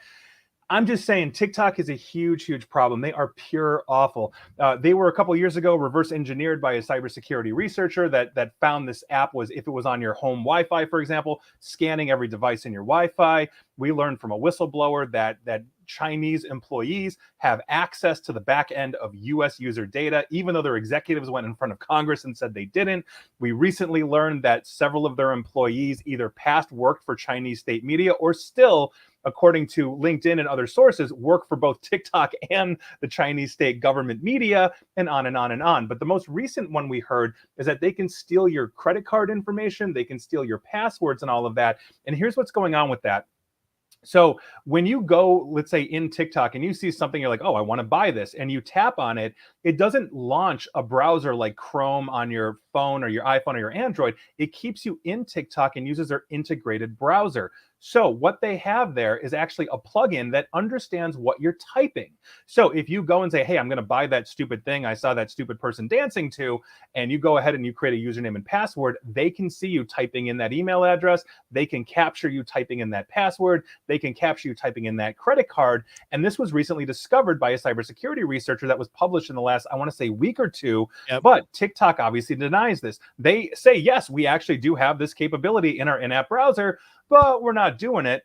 I'm just saying TikTok is a huge, huge problem. They are pure awful. They were a couple years ago reverse engineered by a cybersecurity researcher that found this app was, if it was on your home Wi-Fi, for example, scanning every device in your Wi-Fi. We learned from a whistleblower that Chinese employees have access to the back end of U.S. user data, even though their executives went in front of Congress and said they didn't. We recently learned that several of their employees either past worked for Chinese state media or still, according to LinkedIn and other sources, work for both TikTok and the Chinese state government media, and on and on and on. But the most recent one we heard is that they can steal your credit card information, they can steal your passwords and all of that. And here's what's going on with that. So when you go, let's say in TikTok, and you see something, you're like, oh, I want to buy this, and you tap on it, it doesn't launch a browser like Chrome on your phone or your iPhone or your Android. It keeps you in TikTok and uses their integrated browser. So what they have there is actually a plugin that understands what you're typing. So if you go and say, hey, I'm going to buy that stupid thing I saw that stupid person dancing to, and you go ahead and you create a username and password, they can see you typing in that email address. They can capture you typing in that password. They can capture you typing in that credit card. And this was recently discovered by a cybersecurity researcher that was published in the last, I want to say, week or two. Yep. But TikTok obviously denies this. They say, yes, we actually do have this capability in our in-app browser, but we're not doing it.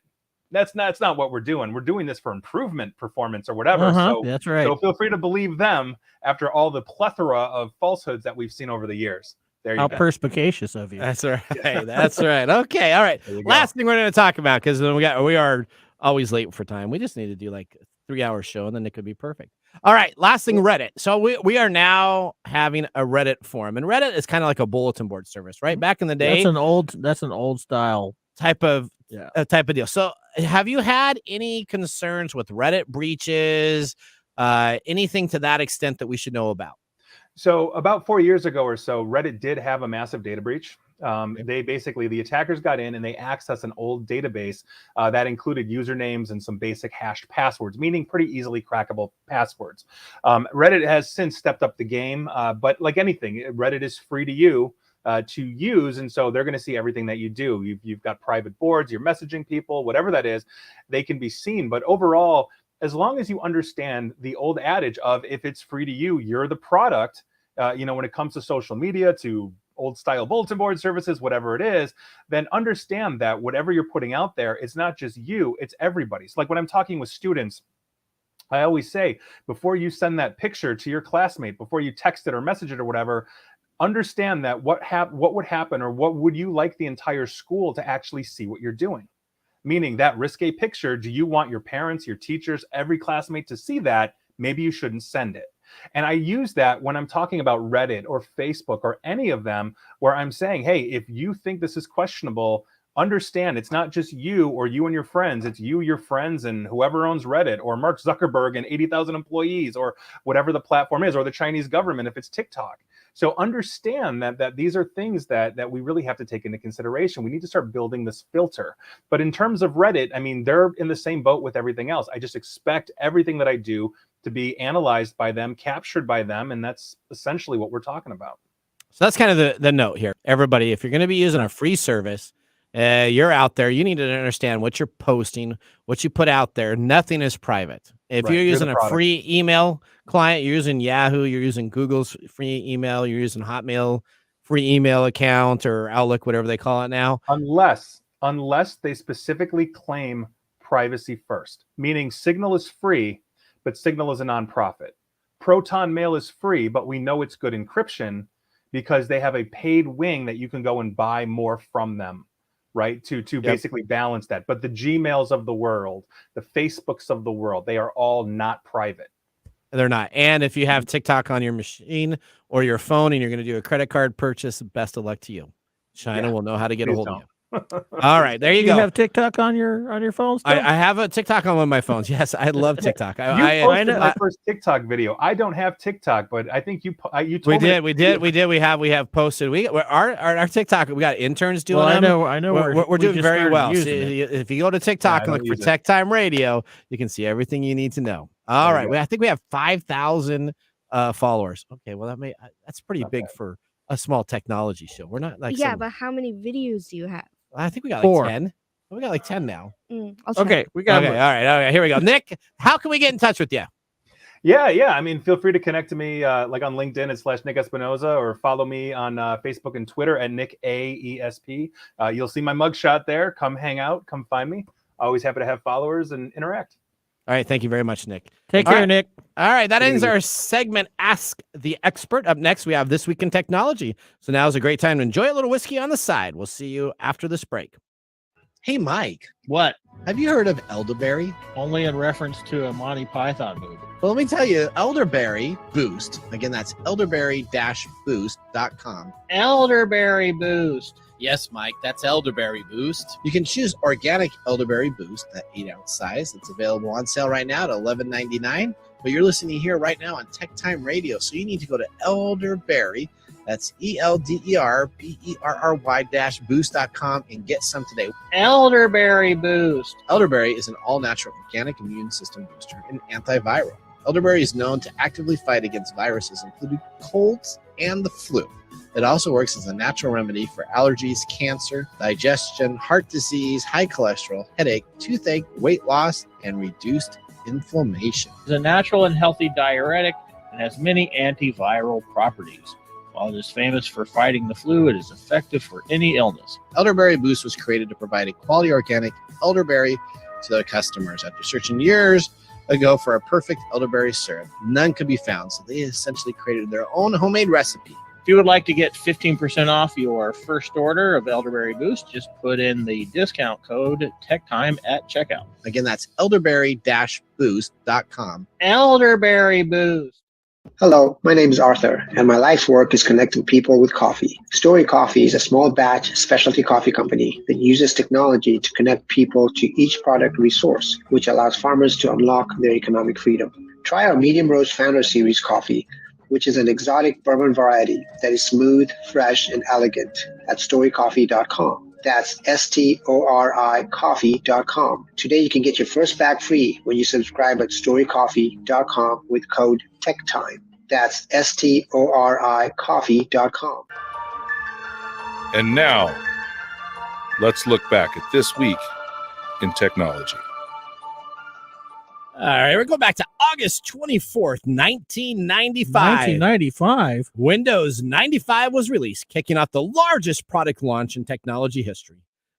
That's not what we're doing. We're doing this for improvement, performance, or whatever. So that's right. So feel free to believe them after all the plethora of falsehoods that we've seen over the years. There you How go. perspicacious of you. That's right. That's right. Okay. All right. Last thing we're going to talk about, because we are always late for time. We just need to do like a 3-hour show, and then it could be perfect. All right. Last thing, Reddit. So we are now having a Reddit forum, and Reddit is kind of like a bulletin board service, right? Back in the day, that's an old style type of deal. So have you had any concerns with Reddit breaches, anything to that extent that we should know about? So about 4 years ago or so, Reddit did have a massive data breach. They basically, the attackers got in and they accessed an old database that included usernames and some basic hashed passwords, meaning pretty easily crackable passwords. Reddit has since stepped up the game, but like anything, Reddit is free to use, and so they're going to see everything that you do. You've got private boards, you're messaging people, whatever that is, they can be seen. But overall, as long as you understand the old adage of if it's free to you, you're the product, when it comes to social media, to old style bulletin board services, whatever it is, then understand that whatever you're putting out there, it's not just you, it's everybody's. Like when I'm talking with students, I always say, before you send that picture to your classmate, before you text it or message it or whatever, understand that what would happen, or what would you like the entire school to actually see what you're doing? Meaning that risque picture, do you want your parents, your teachers, every classmate to see that? Maybe you shouldn't send it. And I use that when I'm talking about Reddit or Facebook or any of them, where I'm saying, hey, if you think this is questionable, understand it's not just you or you and your friends. It's you, your friends, and whoever owns Reddit, or Mark Zuckerberg and 80,000 employees, or whatever the platform is, or the Chinese government if it's TikTok. So understand that these are things that we really have to take into consideration. We need to start building this filter. But in terms of Reddit, I mean, they're in the same boat with everything else. I just expect everything that I do to be analyzed by them, captured by them, and that's essentially what we're talking about. So that's kind of the note here. Everybody, if you're going to be using a free service, you're out there, you need to understand what you're posting, what you put out there. Nothing is private. If you're using a free email client, you're using Yahoo, you're using Google's free email, you're using Hotmail free email account, or Outlook, whatever they call it now. Unless they specifically claim privacy first, meaning Signal is free, but Signal is a nonprofit. Proton Mail is free, but we know it's good encryption because they have a paid wing that you can go and buy more from them, right? To basically balance that. But the Gmails of the world, the Facebooks of the world, they are all not private. They're not. And if you have TikTok on your machine or your phone and you're going to do a credit card purchase, best of luck to you. China will know how to get a hold of you. All right, there you go. You have TikTok on your phone still? I have a TikTok on one of my phones. Yes, I love TikTok. I posted my first TikTok video. I don't have TikTok, but I think you told me. We did. We have posted. Our TikTok. We got interns doing them. I know. We're doing very well. See, if you go to TikTok and look for TechTime Radio, you can see everything you need to know. All right, I think we have 5,000 followers. Okay, well that's pretty big for a small technology show. We're not like but how many videos do you have? I think we got 4. like 10. We got like 10 now. Okay, we got. Okay, all right. Here we go. Nick, how can we get in touch with you? Yeah. I mean, feel free to connect to me like on LinkedIn / Nick Espinoza, or follow me on Facebook and Twitter at Nick AESP. You'll see my mugshot there. Come hang out. Come find me. Always happy to have followers and interact. All right. Thank you very much, Nick. Take care, Nick. All right. That ends our segment, Ask the Expert. Up next, we have This Week in Technology. So now is a great time to enjoy a little whiskey on the side. We'll see you after this break. Hey, Mike, What? have you heard of elderberry? Only in reference to a Monty Python movie. Well, let me tell you, Elderberry Boost. Again, that's elderberry-boost.com. Elderberry Boost. Yes, Mike, that's Elderberry Boost. You can choose organic Elderberry Boost, that 8-ounce size. It's available on sale right now at $11.99. But you're listening here right now on TechTime Radio, so you need to go to Elderberry. That's ELDERBERRY-boost.com and get some today. Elderberry Boost. Elderberry is an all-natural organic immune system booster and antiviral. Elderberry is known to actively fight against viruses, including colds and the flu. It also works as a natural remedy for allergies, cancer, digestion, heart disease, high cholesterol, headache, toothache, weight loss, and reduced inflammation. It's a natural and healthy diuretic and has many antiviral properties. While it is famous for fighting the flu, it is effective for any illness. Elderberry Boost was created to provide a quality organic elderberry to their customers. After searching years ago for a perfect elderberry syrup, none could be found, so they essentially created their own homemade recipe. If you would like to get 15% off your first order of Elderberry Boost, just put in the discount code TechTime at checkout. Again, that's elderberry-boost.com. Elderberry Boost. Hello, my name is Arthur, and my life's work is connecting people with coffee. Story Coffee is a small batch specialty coffee company that uses technology to connect people to each product resource, which allows farmers to unlock their economic freedom. Try our medium roast founder series coffee, which is an exotic bourbon variety that is smooth, fresh, and elegant at storycoffee.com. That's STORI coffee.com. Today you can get your first bag free when you subscribe at storycoffee.com with code TechTime. That's STORI coffee.com. And now, let's look back at this week in technology. All right, we're going back to August 24th, 1995. 1995. Windows 95 was released, kicking off the largest product launch in technology history.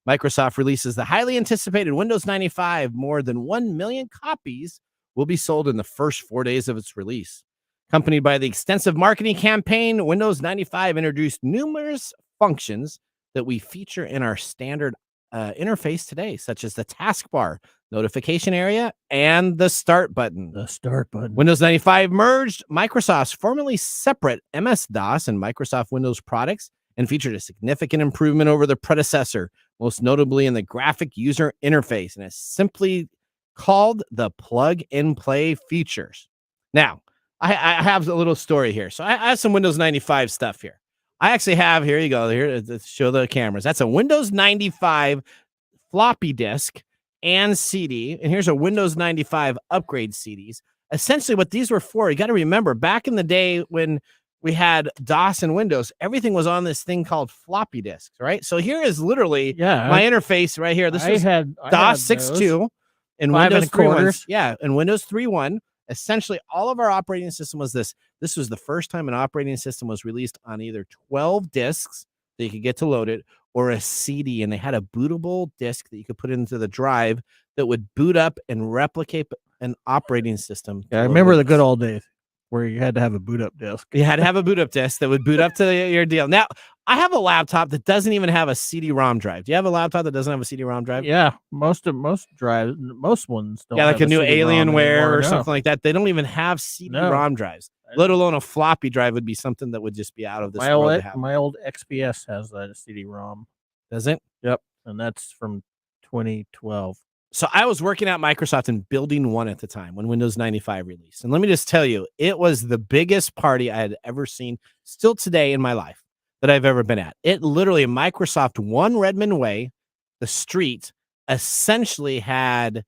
Microsoft releases the highly anticipated Windows 95. More than 1 million copies will be sold in the first 4 days of its release. Accompanied by the extensive marketing campaign, Windows 95 introduced numerous functions that we feature in our standard interface today, such as the taskbar, notification area, and the start button. The start button. Windows 95 merged Microsoft's formerly separate MS-DOS and Microsoft Windows products and featured a significant improvement over the predecessor, most notably in the graphic user interface, and is simply called the plug-and-play features. Now, I have a little story here. So I have some Windows 95 stuff here. I actually have, here you go, here to show the cameras. That's a Windows 95 floppy disk and CD. And here's a Windows 95 upgrade CDs. Essentially what these were for, you got to remember, back in the day when we had DOS and Windows, everything was on this thing called floppy disks, right? So here is literally my interface right here. This is DOS 6.2 and Windows 3.1. Yeah, and Windows 3.1. Essentially, all of our operating system was this. This was the first time an operating system was released on either 12 disks that you could get to load it or a CD, and they had a bootable disk that you could put into the drive that would boot up and replicate an operating system. Yeah, I remember the good old days where you had to have a boot up disk. You had to have a boot up disk that would boot up to your deal. Now, I have a laptop that doesn't even have a CD-ROM drive. Do you have a laptop that doesn't have a CD-ROM drive? Yeah, most drives, most ones don't. Yeah, like have a new Alienware or no. something like that. They don't even have CD-ROM drives, let alone a floppy drive would be something that would just be out of this world. My old XPS has a CD-ROM. Does it? Yep, and that's from 2012. So I was working at Microsoft and building one at the time when Windows 95 released. And let me just tell you, it was the biggest party I had ever seen, still today in my life, that I've ever been at. It literally, Microsoft 1 Redmond Way, the street, essentially had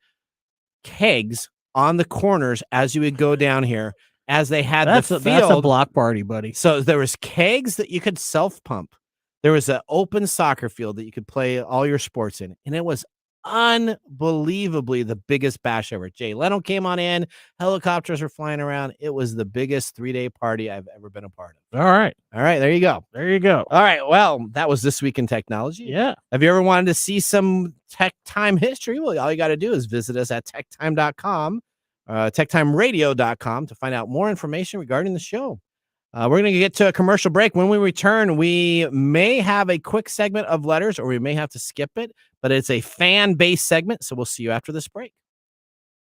kegs on the corners as you would go down here, as they had the field. That's a block party, buddy. So there was kegs that you could self-pump. There was an open soccer field that you could play all your sports in. And it was unbelievably the biggest bash ever. Jay Leno came on in, helicopters were flying around. It was the biggest 3-day party I've ever been a part of. All right, there you go. All right, well, that was This Week in Technology. Yeah. Have you ever wanted to see some Tech Time history? Well, all you got to do is visit us at techtime.com, techtimeradio.com to find out more information regarding the show. We're going to get to a commercial break. When we return, we may have a quick segment of letters or we may have to skip it, but it's a fan-based segment, so we'll see you after this break.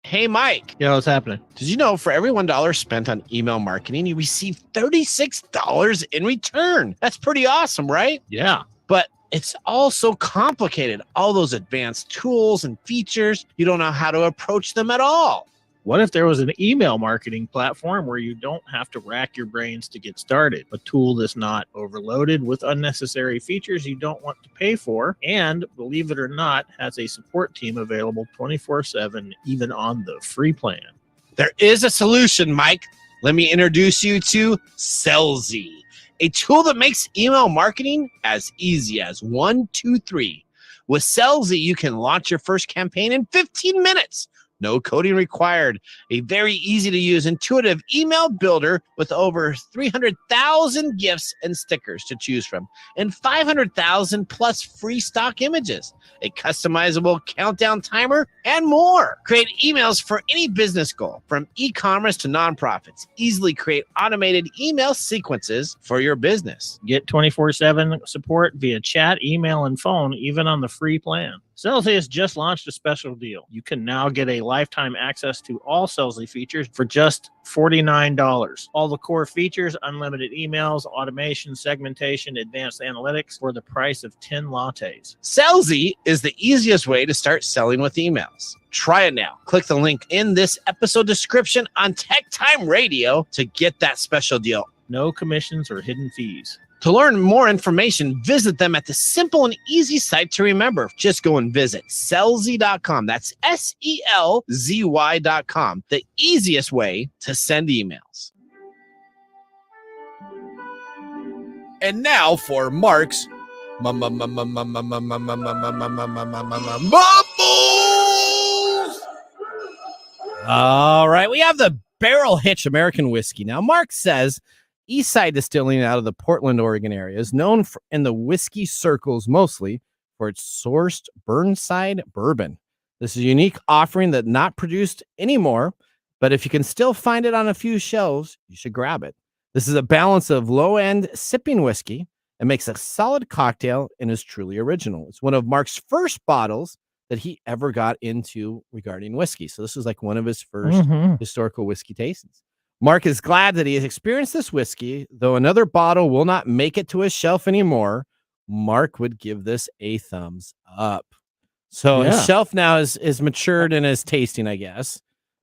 Hey, Mike. Yeah, what's happening? Did you know for every $1 spent on email marketing, you receive $36 in return? That's pretty awesome, right? Yeah. But it's all so complicated. All those advanced tools and features, you don't know how to approach them at all. What if there was an email marketing platform where you don't have to rack your brains to get started? A tool that's not overloaded with unnecessary features you don't want to pay for, and, believe it or not, has a support team available 24/7, even on the free plan. There is a solution, Mike. Let me introduce you to Sellzy, a tool that makes email marketing as easy as 1, 2, 3. With Sellzy, you can launch your first campaign in 15 minutes. No coding required. A very easy to use, intuitive email builder with over 300,000 gifts and stickers to choose from and 500,000 plus free stock images, a customizable countdown timer, and more. Create emails for any business goal, from e-commerce to nonprofits. Easily create automated email sequences for your business. Get 24/7 support via chat, email, and phone, even on the free plan. Celsius just launched a special deal. You can now get a lifetime access to all Celsius features for just $49. All the core features, unlimited emails, automation, segmentation, advanced analytics for the price of 10 lattes. Celsius is the easiest way to start selling with emails. Try it now. Click the link in this episode description on TechTime Radio to get that special deal. No commissions or hidden fees. To learn more information, visit them at the simple and easy site to remember. Just go and visit Celzy.com. That's SELZY.com. The easiest way to send emails. And now for Mark's Mumbles. All right, we have the Barrel Hitch American Whiskey. Now, Mark says Eastside Distilling out of the Portland, Oregon area is known in the whiskey circles mostly for its sourced Burnside bourbon. This is a unique offering that's not produced anymore, but if you can still find it on a few shelves, you should grab it. This is a balance of low-end sipping whiskey and makes a solid cocktail and is truly original. It's one of Mark's first bottles that he ever got into regarding whiskey. So this was like one of his first historical whiskey tastings. Mark is glad that he has experienced this whiskey, though another bottle will not make it to his shelf anymore. Mark would give this a thumbs up. So his shelf now is matured and is tasting, I guess.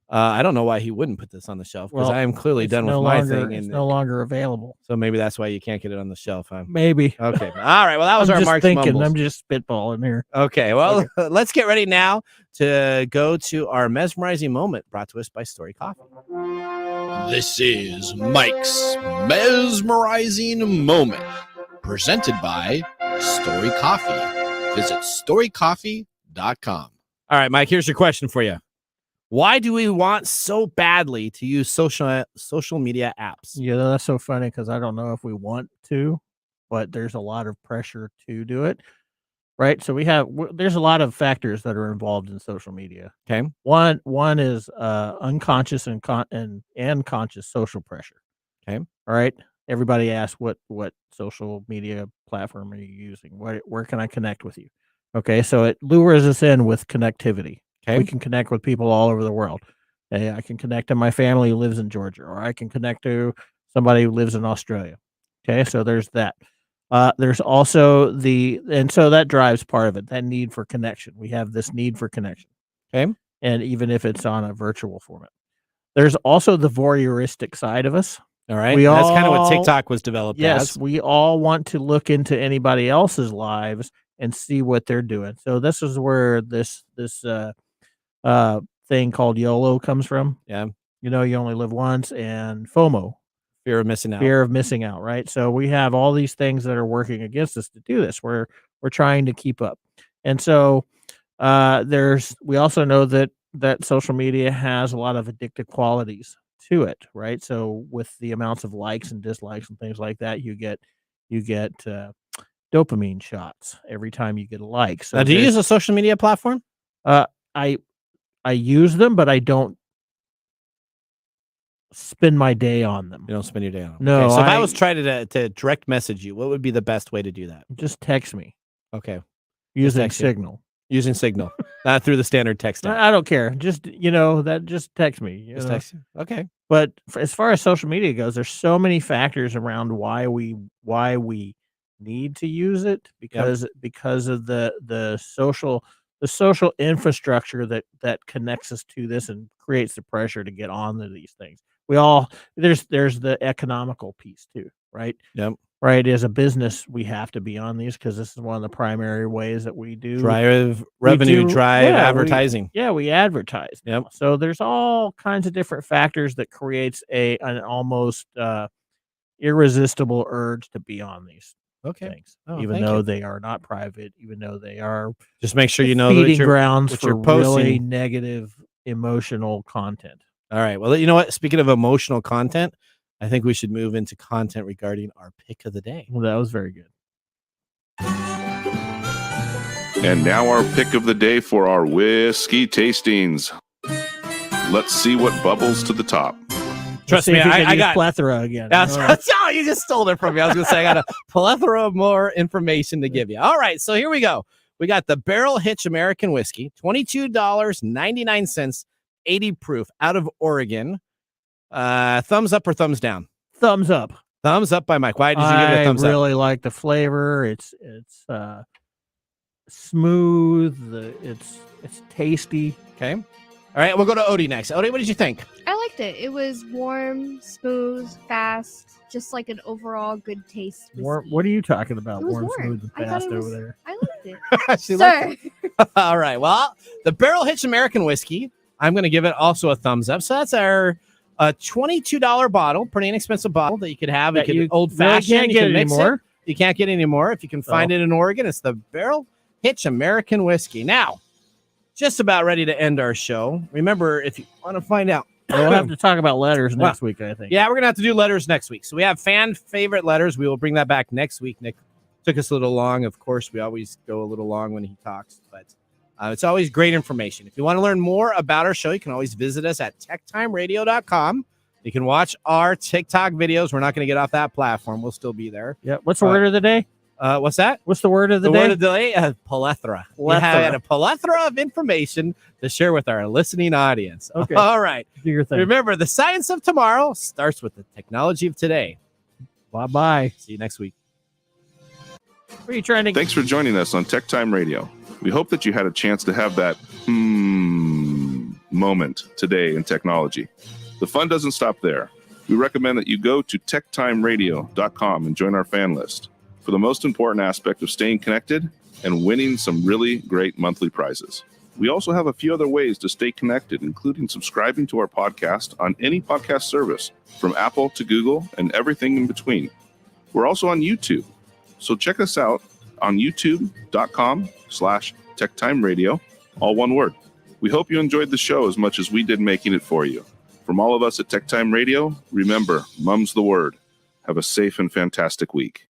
I don't know why he wouldn't put this on the shelf because I am clearly done with my thing. It's no longer available. So maybe that's why you can't get it on the shelf, huh? Maybe. Okay. All right. Well, that was our Mark's Mumbles. I'm just spitballing here. Okay. Well, let's get ready now to go to our mesmerizing moment brought to us by Story Coffee. This is Mike's mesmerizing moment, presented by Story Coffee. Visit storycoffee.com. All right, Mike, here's your question for you. Why do we want so badly to use social media apps? Yeah, that's so funny because I don't know if we want to, but there's a lot of pressure to do it. Right. So there's a lot of factors that are involved in social media. Okay. One is unconscious and conscious social pressure. Okay. All right. Everybody asks what social media platform are you using? Where can I connect with you? Okay. So it lures us in with connectivity. Okay. We can connect with people all over the world. Okay, I can connect to my family who lives in Georgia, or I can connect to somebody who lives in Australia. Okay. So there's that. There's also and so that drives part of it, that need for connection. We have this need for connection. Okay. And even if it's on a virtual format, there's also the voyeuristic side of us. All right. That's kind of what TikTok was developed as. Yes. We all want to look into anybody else's lives and see what they're doing. So this is where this thing called YOLO comes from. Yeah. You only live once, and FOMO. Fear of missing out. Fear of missing out, right? So we have all these things that are working against us to do this. We're trying to keep up. And so we also know that social media has a lot of addictive qualities to it, right? So with the amounts of likes and dislikes and things like that, you get dopamine shots every time you get a like. So now, do you use a social media platform? I use them, but I don't spend my day on them. You don't spend your day on them. No. Okay, so if I was trying to direct message you, what would be the best way to do that? Just text me. Okay. Using Signal. Using Signal. Not through the standard text app. I don't care. Just, just text me. Just text you. Okay. But as far as social media goes, there's so many factors around why we need to use it because of the social infrastructure that connects us to this and creates the pressure to get on to these things. There's the economical piece too, right? Yep. Right. As a business, we have to be on these because this is one of the primary ways that we do drive revenue, advertising. We advertise. Yep. Now. So there's all kinds of different factors that creates an almost irresistible urge to be on these things, even though they are not private, even though they are just make sure you know feeding grounds for posting. Really negative emotional content. All right. Well, you know what? Speaking of emotional content, I think we should move into content regarding our pick of the day. Well, that was very good. And now our pick of the day for our whiskey tastings. Let's see what bubbles to the top. Trust me, I got plethora again. Oh, you just stole it from me. I was going to say I got a plethora of more information to give you. All right, so here we go. We got the Barrel Hitch American Whiskey, $22.99, 80 proof, out of Oregon. Thumbs up or thumbs down? Thumbs up. Thumbs up by Mike. Why did you give it a thumbs I up? really like the flavor. It's smooth. It's tasty. Okay. All right, we'll go to Odie next. Odie, what did you think? I liked it. It was warm, smooth, fast, just like an overall good taste. What are you talking about? It was Warm, warm. smooth, and I thought fast it was- over there. I liked it. She Sir. liked it. All right. Well, the Barrel Hitch American Whiskey, I'm going to give it also a thumbs up. So that's our $22 bottle, pretty inexpensive bottle that you could have. That You you could old really fashioned. can't You get can mix anymore. it. You can't get any more. If you can find it in Oregon, it's the Barrel Hitch American Whiskey. Now, just about ready to end our show. Remember, if you want to find out, We'll have to talk about letters next week, I think. yeah, we're gonna have to do letters next week. So we have fan favorite letters. We will bring that back next week. Nick took us a little long. Of course, we always go a little long when he talks, but it's always great information. If you want to learn more about our show, you can always visit us at techtimeradio.com. You can watch our TikTok videos. We're not going to get off that platform. We'll still be there. Yeah. What's the word of the day? What's that? What's the word of the day? Word of the day? Plethora. We have a plethora of information to share with our listening audience. Okay. All right. Do your thing. Remember, the science of tomorrow starts with the technology of today. Bye-bye. See you next week. What are you trying to... Thanks for joining us on Tech Time Radio. We hope that you had a chance to have that moment today in technology. The fun doesn't stop there. We recommend that you go to techtimeradio.com and join our fan list for the most important aspect of staying connected and winning some really great monthly prizes. We also have a few other ways to stay connected, including subscribing to our podcast on any podcast service, from Apple to Google and everything in between. We're also on YouTube, so check us out on youtube.com/techtimeradio, all one word. We hope you enjoyed the show as much as we did making it for you. From all of us at Tech Time Radio, remember, Mumm's the word. Have a safe and fantastic week.